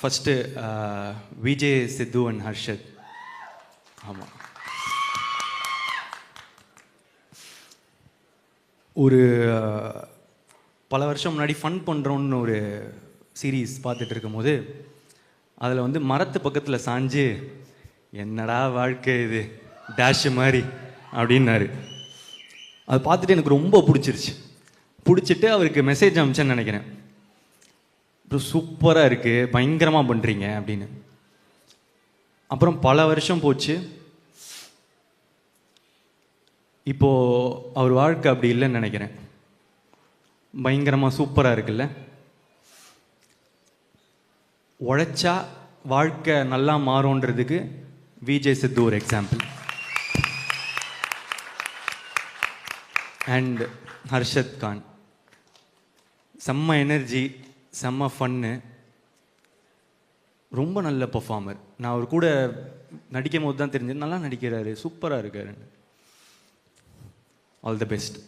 First Vijay, Siddhu and Harshad. ஆமாம், ஒரு பல வருஷம் முன்னாடி ஃபன் பண்ணுறோன்னு ஒரு சீரீஸ் பார்த்துட்டு இருக்கும்போது அதில் வந்து மரத்து பக்கத்தில் சாஞ்சு என்னடா வாழ்க்கை இது டேஷு மாதிரி அப்படின்னாரு. அது பார்த்துட்டு எனக்கு ரொம்ப பிடிச்சிருச்சு. பிடிச்சிட்டு அவருக்கு மெசேஜ் அனுப்பிச்சேன்னு நினைக்கிறேன், இப்போ சூப்பராக இருக்குது, பயங்கரமாக பண்ணுறீங்க அப்படின்னு. அப்புறம் பல வருஷம் போச்சு. இப்போது அவர் வாழ்க்கை அப்படி இல்லைன்னு நினைக்கிறேன். பயங்கரமாக சூப்பராக இருக்குல்ல. உழைச்சா வாழ்க்கை நல்லா மாறும்ன்றதுக்கு விஜய், சித்து ஒரு எக்ஸாம்பிள். அண்ட் ஹர்ஷத் கான் செம்ம எனர்ஜி, செம்ம ஃபன்னு, ரொம்ப நல்ல பர்ஃபார்மர். நான் அவர் கூட நடிக்கும் போது தான் தெரிஞ்சது நல்லா நடிக்கிறாரு, சூப்பராக இருக்காரு. All the best.